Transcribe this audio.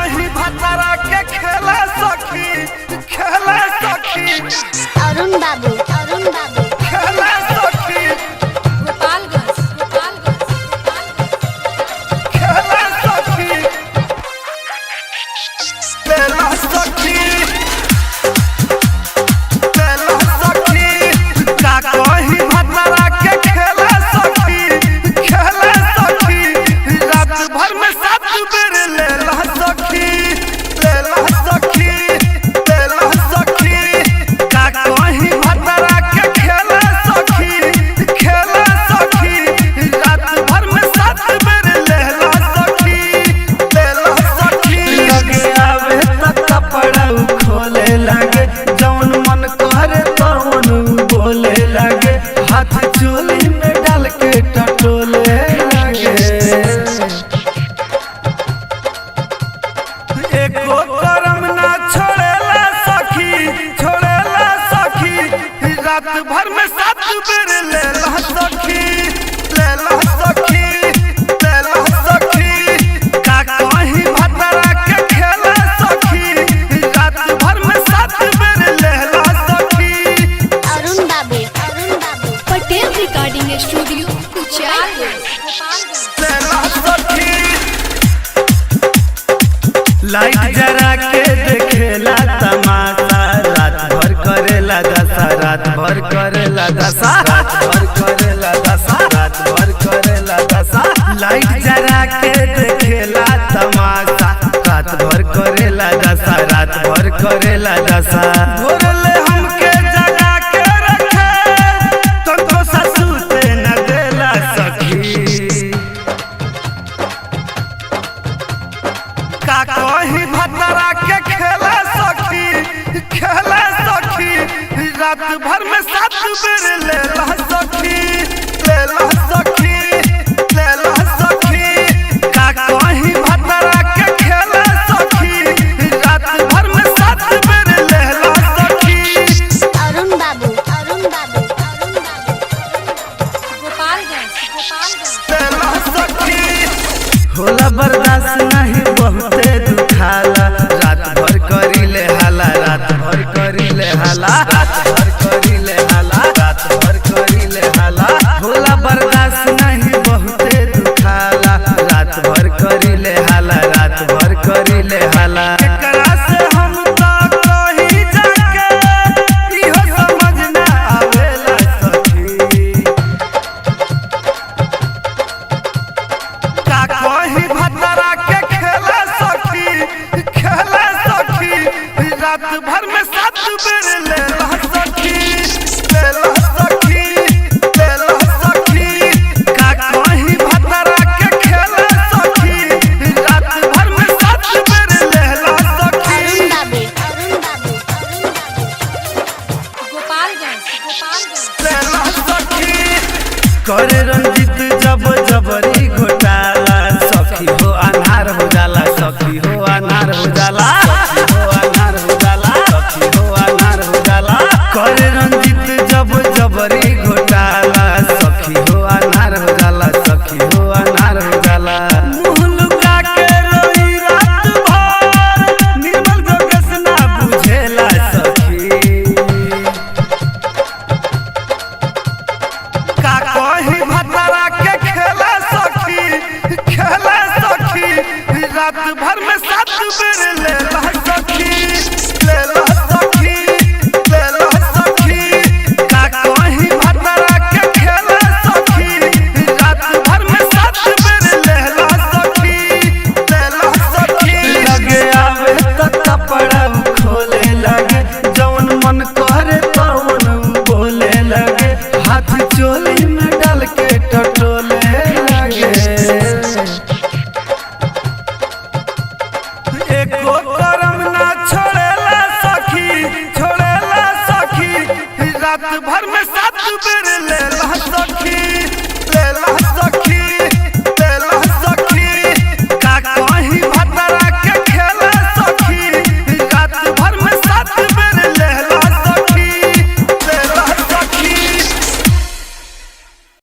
कहीं भतरा के खेला सखी अरुण बाबू खेला सखी खेला सखी खेला सखी का कहीं भतरा के खेला सखी रात भर में 7 बेर लेला सखी का कहीं भतरा के खेला सखी रात भर में 7 बेर लेला सखी लगे आवे त कपड़ा खोले लगे जौन मन करे तौन बोले लगे हाथ चोली में डाल के टटोले लगे एको करम ना छोड़ेला सखी रात भर में 7 बेर लेला सखी का कहीं भतरा के खेला सखी रात भर में 7 बेर लेला सखी अरुण बाबू पटेल रिकॉर्डिंग स्टूडियो कुचायपुर। लेला सखी लाइट जरा के देखेला तमाशा रात भर करेला दशा लाइट जरा के देखेला तमाशा रात भर करेला दशा भोरले हमके जगा के रखे तो ससुते न देला सखी का कहीं भतरा के खेला सखी रात भर में 7 बेर लेला सखी का कहीं भतरा के खेला सखी रात भर में 7 बेर लेला सखी अरुण बाबू लेला सखी होला बर्दाश्त नहीं बहुते दुखाला रात भर करिले हाला होला बर्दाश्त नहीं बहुते दुखाला रात भर करिले हाला एकरा से हम तो कहीं जाके इहो समझ ना आवेला सखी का कहीं भतरा के खेला सखी रात भर में 7 बेर लेला सखी का कहीं भतरा के खेला सखी रात भर में 7 बेर लेला सखी लेला सखी करे रंजित जब जबरी घोटाला सखी हो अनहार हो जाला करे रंजित जब जबरी घोटाला सखी हो अनहार हो जाला मुँह लुका के रोई रात भर निर्मल जोगेश ना बुझेला सखी का कहीं भतरा के खेला सखी रात भर में 7 बेर ले